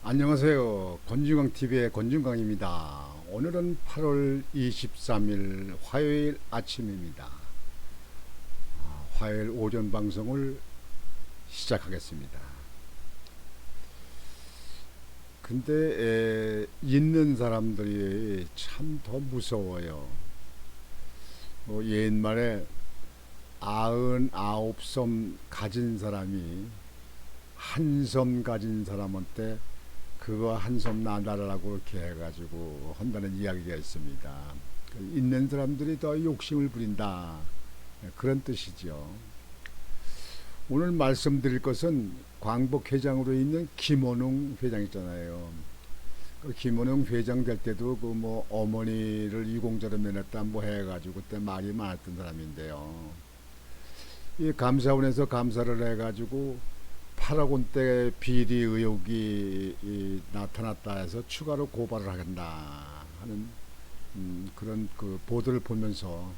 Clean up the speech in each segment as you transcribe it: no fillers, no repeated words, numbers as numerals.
안녕하세요. 권중광TV의 권중광입니다. 오늘은 8월 23일 화요일 아침입니다. 화요일 오전 방송을 시작하겠습니다. 근데 있는 사람들이 참 더 무서워요. 옛말에 99섬 가진 사람이 한 섬 가진 사람한테 그거 한 섬 나달라고 이렇게 해가지고 한다는 이야기가 있습니다. 있는 사람들이 더 욕심을 부린다, 그런 뜻이죠. 오늘 말씀드릴 것은 광복회장으로 있는 김원웅 회장 있잖아요. 그 김원웅 회장 될 때도 그 뭐 어머니를 유공자로 면했다 뭐 해가지고 그때 말이 많았던 사람인데요. 이 감사원에서 감사를 해가지고 8억 원대 비리 의혹이 나타났다 해서 추가로 고발을 하겠다 하는 그런 그 보도를 보면서,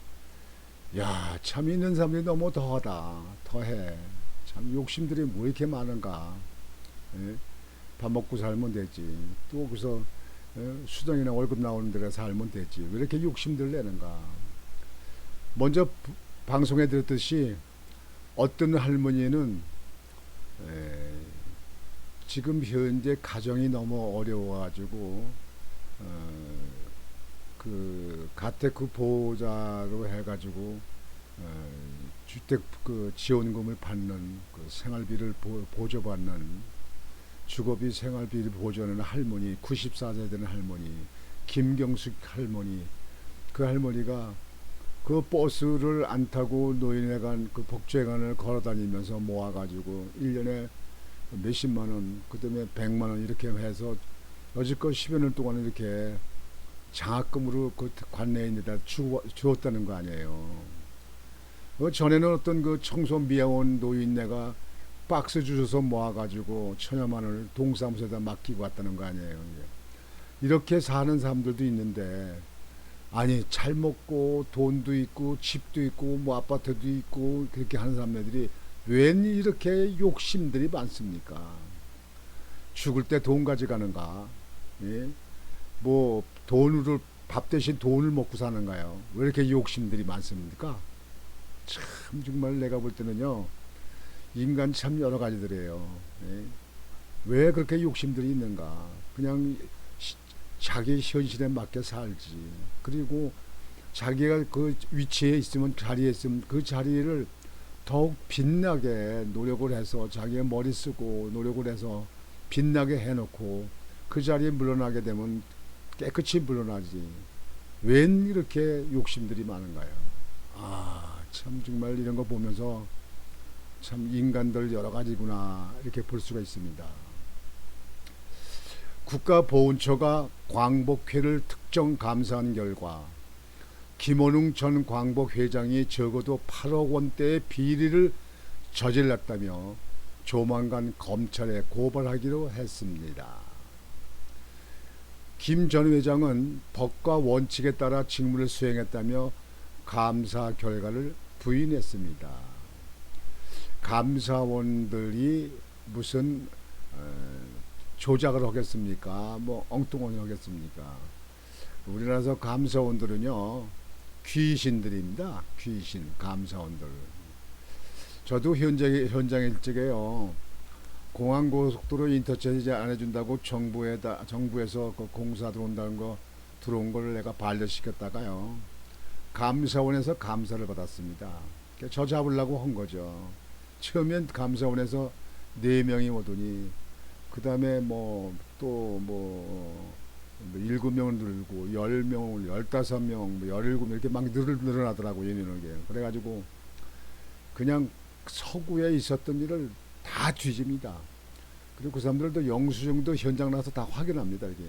야, 참 있는 사람들이 너무 더해. 참 욕심들이 뭐 이렇게 많은가. 예? 밥 먹고 살면 되지. 또 거기서 수당이나 월급 나오는 데가 살면 되지. 왜 이렇게 욕심들 내는가. 먼저 방송에 들었듯이 어떤 할머니는 지금 현재 가정이 너무 어려워가지고 그 가택 보호자로 해가지고 주택 그 지원금을 받는 그 생활비를 보조받는 주거비 생활비를 보조하는 할머니, 94세 되는 할머니 김경숙 할머니, 그 할머니가 그 버스를 안 타고 노인회관 그 복지회관을 걸어다니면서 모아가지고 1년에 몇십만 원, 그 다음에 100만 원 이렇게 해서 여지껏 10여 년 동안 이렇게 장학금으로 그 관내인에다 주었다는 거 아니에요. 그 전에는 어떤 그 청소 미화원 노인네가 박스 주셔서 모아가지고 천여만 원을 동사무소에다 맡기고 왔다는 거 아니에요. 이렇게 사는 사람들도 있는데, 아니 잘 먹고 돈도 있고 집도 있고 뭐 아파트도 있고 그렇게 하는 사람들이 웬 이렇게 욕심들이 많습니까? 죽을 때 돈 가져가는가? 예? 뭐 돈으로 밥 대신 돈을 먹고 사는가요? 왜 이렇게 욕심들이 많습니까? 참 정말 내가 볼 때는요, 인간 참 여러 가지들이에요. 예? 왜 그렇게 욕심들이 있는가? 그냥 자기 현실에 맞게 살지. 그리고 자기가 그 위치에 있으면, 자리에 있으면 그 자리를 더욱 빛나게 노력을 해서 자기의 머리 쓰고 노력을 해서 빛나게 해놓고 그 자리에 물러나게 되면 깨끗이 물러나지. 웬 이렇게 욕심들이 많은가요? 참 정말 이런 거 보면서 참 인간들 여러 가지구나 이렇게 볼 수가 있습니다. 국가보훈처가 광복회를 특정 감사한 결과 김원웅 전 광복회장이 적어도 8억 원대의 비리를 저질렀다며 조만간 검찰에 고발하기로 했습니다. 김 전 회장은 법과 원칙에 따라 직무를 수행했다며 감사 결과를 부인했습니다. 감사원들이 무슨 조작을 하겠습니까? 뭐 엉뚱하게 하겠습니까? 우리나라에서 감사원들은요, 귀신들입니다. 귀신 감사원들. 저도 현장일 적에요, 공항고속도로 인터체인지 안 해준다고 정부에서 그 공사 들어온다는 거 들어온 걸 내가 반려시켰다가요, 감사원에서 감사를 받았습니다. 저 잡으려고 한 거죠. 처음엔 감사원에서 4명이 오더니 그 다음에 뭐 또 뭐 7명을 늘고 10명을 15명 뭐 17 이렇게 막 늘어나더라고 예민하게. 그래가지고 그냥 서구에 있었던 일을 다 뒤집니다. 그리고 그 사람들도 영수증도 현장 나서 다 확인합니다. 이게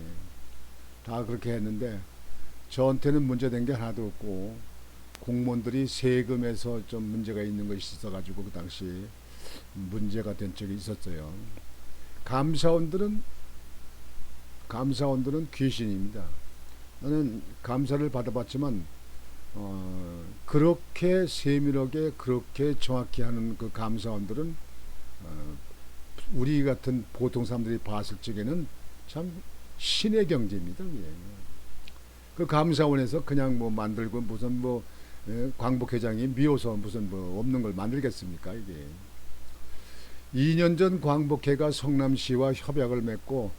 다 그렇게 했는데 저한테는 문제된 게 하나도 없고, 공무원들이 세금에서 좀 문제가 있는 것이 있어가지고 그 당시 문제가 된 적이 있었어요. 감사원들은 귀신입니다. 나는 감사를 받아봤지만 그렇게 세밀하게 그렇게 정확히 하는 그 감사원들은 우리 같은 보통 사람들이 봤을 적에는 참 신의 경제입니다. 예. 그 감사원에서 그냥 뭐 만들고 무슨 뭐 광복회장이 미워서 무슨 뭐 없는 걸 만들겠습니까 이게. 2년 전 광복회가 성남시와 협약을 맺고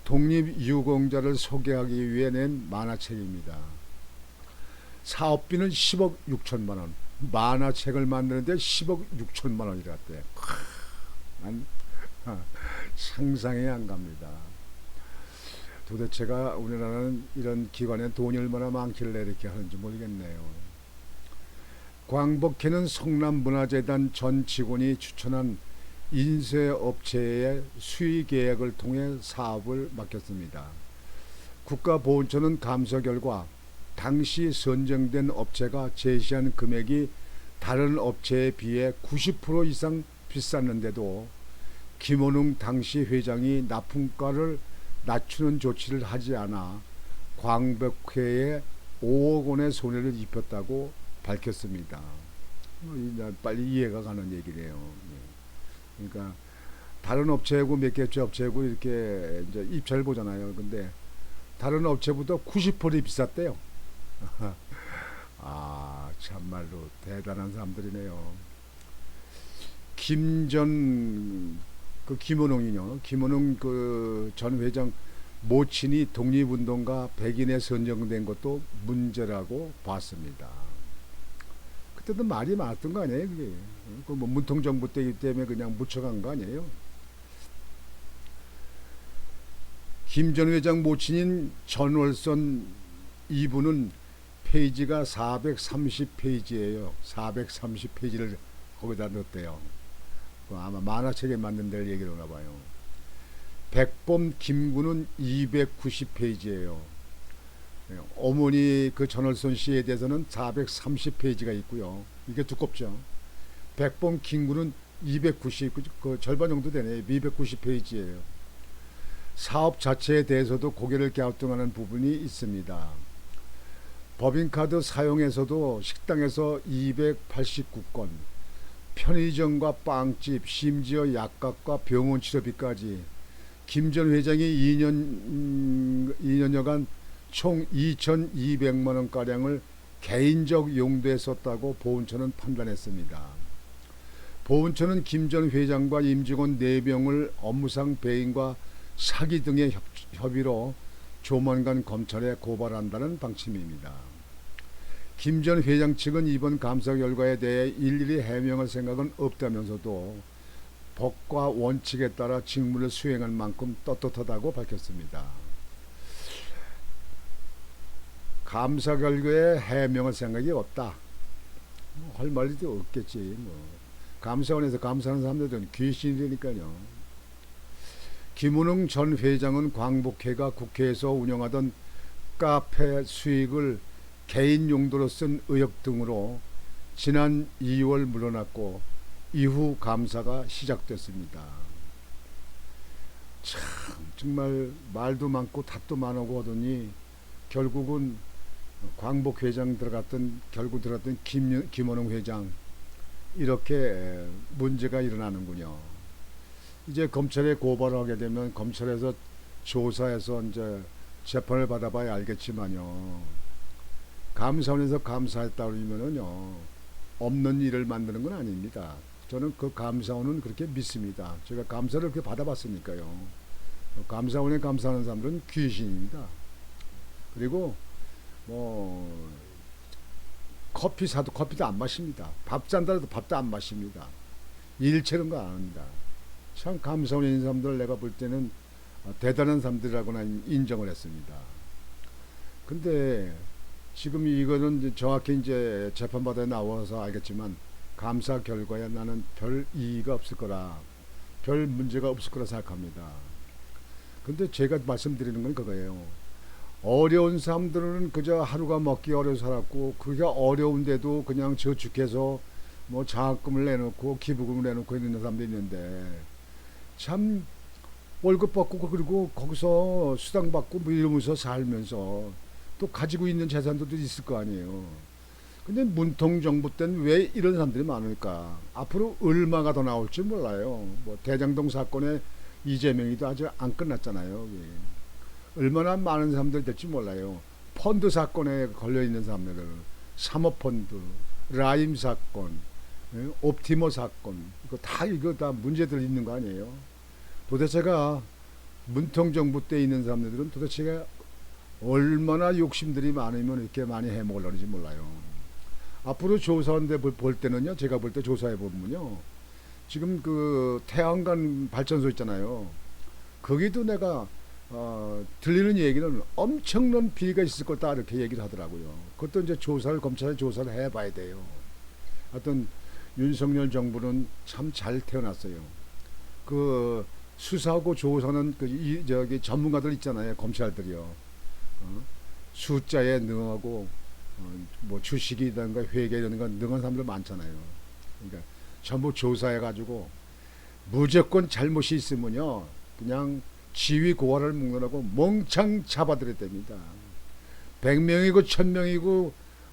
독립유공자를 소개하기 위해 낸 만화책입니다. 사업비는 10억 6천만 원. 만화책을 만드는데 10억 6천만 원이랬대. 난 상상이 안 갑니다. 도대체가 우리나라는 이런 기관에 돈이 얼마나 많길래 이렇게 하는지 모르겠네요. 광복회는 성남문화재단 전 직원이 추천한 인쇄업체의 수의계약을 통해 사업을 맡겼습니다. 국가보훈처는 감사 결과 당시 선정된 업체가 제시한 금액이 다른 업체에 비해 90% 이상 비쌌는데도 김원웅 당시 회장이 납품가를 낮추는 조치를 하지 않아 광복회에 5억 원의 손해를 입혔다고 밝혔습니다. 빨리 이해가 가는 얘기네요. 그러니까 다른 업체하고 몇 개째 업체하고 이렇게 이제 입찰 보잖아요. 근데 다른 업체보다 90% 비쌌대요. 아, 참말로 대단한 사람들이네요. 김원웅이요. 김원웅 그 전 회장 모친이 독립운동가 백인에 선정된 것도 문제라고 봤습니다. 그때도 말이 많았던 거 아니에요, 그게. 뭐 문통정부 때이기 때문에 그냥 묻혀간 거 아니에요. 김 전 회장 모친인 전월선 이분은 페이지가 430페이지예요. 430페이지를 거기다 넣었대요. 아마 만화책에 맞는 데를 얘기를 하나 봐요. 백범 김구는 290페이지예요. 어머니 그 전월선 씨에 대해서는 430페이지가 있고요. 이게 두껍죠. 백범 김구는 290, 그 절반 정도 되네. 290페이지예요. 사업 자체에 대해서도 고개를 갸우뚱하는 부분이 있습니다. 법인카드 사용에서도 식당에서 289건, 편의점과 빵집, 심지어 약값과 병원 치료비까지 김 전 회장이 2년여간 총 2,200만 원가량을 개인적 용도에 썼다고 보훈처는 판단했습니다. 보훈처는 김 전 회장과 임직원 4명을 업무상 배임과 사기 등의 협의로 조만간 검찰에 고발한다는 방침입니다. 김 전 회장 측은 이번 감사 결과에 대해 일일이 해명할 생각은 없다면서도 법과 원칙에 따라 직무를 수행할 만큼 떳떳하다고 밝혔습니다. 감사 결과에 해명할 생각이 없다. 할 말도 없겠지. 감사원에서 감사하는 사람들은 귀신이니까요. 김은웅 전 회장은 광복회가 국회에서 운영하던 카페 수익을 개인 용도로 쓴 의혹 등으로 지난 2월 물러났고 이후 감사가 시작됐습니다. 참 정말 말도 많고 탓도 많고 하더니 결국은 광복회장 결국 들어갔던 김원웅 회장 이렇게 문제가 일어나는군요. 이제 검찰에 고발을 하게 되면 검찰에서 조사해서 이제 재판을 받아봐야 알겠지만요. 감사원에서 감사했다 그러면은요 없는 일을 만드는 건 아닙니다. 저는 그 감사원은 그렇게 믿습니다. 제가 감사를 그렇게 받아봤으니까요. 감사원에 감사하는 사람들은 귀신입니다. 그리고 뭐 커피 사도 커피도 안 마십니다. 밥 산다라도 밥도 안 마십니다. 일처럼 거 안 합니다. 참 감사원에 있는 사람들 내가 볼 때는 대단한 사람들이라고 난 인정을 했습니다. 근데 지금 이거는 정확히 이제 재판받아 나와서 알겠지만 감사 결과에 나는 별 이의가 없을 거라, 별 문제가 없을 거라 생각합니다. 근데 제가 말씀드리는 건 그거예요. 어려운 사람들은 그저 하루가 먹기 어려서 살았고, 그게 어려운데도 그냥 저축해서 뭐 장학금을 내놓고 기부금을 내놓고 있는 사람도 있는데, 참 월급 받고 그리고 거기서 수당 받고 뭐 이러면서 살면서 또 가지고 있는 재산들도 있을 거 아니에요. 근데 문통정부 때는 왜 이런 사람들이 많을까? 앞으로 얼마가 더 나올지 몰라요. 뭐 대장동 사건에 이재명이도 아직 안 끝났잖아요. 얼마나 많은 사람들이 될지 몰라요. 펀드 사건에 걸려 있는 사람들, 사모펀드, 라임 사건, 옵티머 사건, 이거 다 문제들 있는 거 아니에요? 도대체가 문통 정부 때 있는 사람들은 도대체가 얼마나 욕심들이 많으면 이렇게 많이 해먹으려는지 몰라요. 앞으로 조사하는데 볼 때는요, 제가 볼 때 조사해 보면요, 지금 그 태양광 발전소 있잖아요. 거기도 내가 들리는 얘기는 엄청난 비리가 있을 거다 이렇게 얘기를 하더라고요. 그것도 이제 검찰에 조사를 해봐야 돼요. 하여튼 윤석열 정부는 참 잘 태어났어요. 그 수사하고 조사는 저기 전문가들 있잖아요. 검찰들이요. 숫자에 능하고 뭐 주식이든가 회계 이런 건 능한 사람들 많잖아요. 그러니까 전부 조사해가지고 무조건 잘못이 있으면요, 그냥 지위 고하를 묵는다고 멍청 잡아들여야 됩니다. 100명이고 1000명이고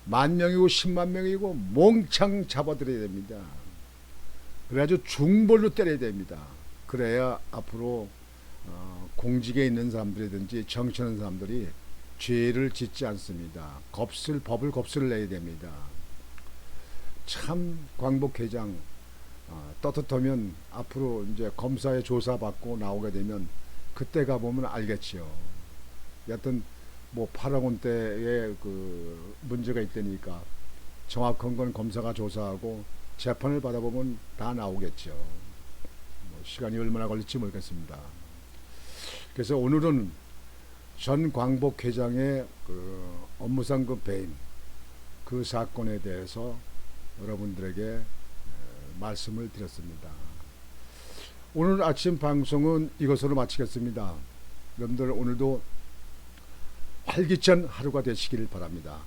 10,000명이고 100,000명이고 몽창 잡아들여야 됩니다. 그래가지고 중벌로 때려야 됩니다. 그래야 앞으로 공직에 있는 사람들이든지 정치하는 사람들이 죄를 짓지 않습니다. 법을 겁을 내야 됩니다. 참 광복회장 떳떳하면 앞으로 이제 검사의 조사받고 나오게 되면 그때 가보면 알겠지요. 여튼 뭐 8억원 대에 그 문제가 있다니까 정확한 건 검사가 조사하고 재판을 받아보면 다 나오겠죠. 뭐 시간이 얼마나 걸릴지 모르겠습니다. 그래서 오늘은 전 광복 회장의 그 업무상 그 배임 그 사건에 대해서 여러분들에게 말씀을 드렸습니다. 오늘 아침 방송은 이것으로 마치겠습니다. 여러분들 오늘도 활기찬 하루가 되시길 바랍니다.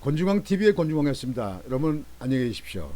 권중광TV의 권중광이었습니다. 여러분 안녕히 계십시오.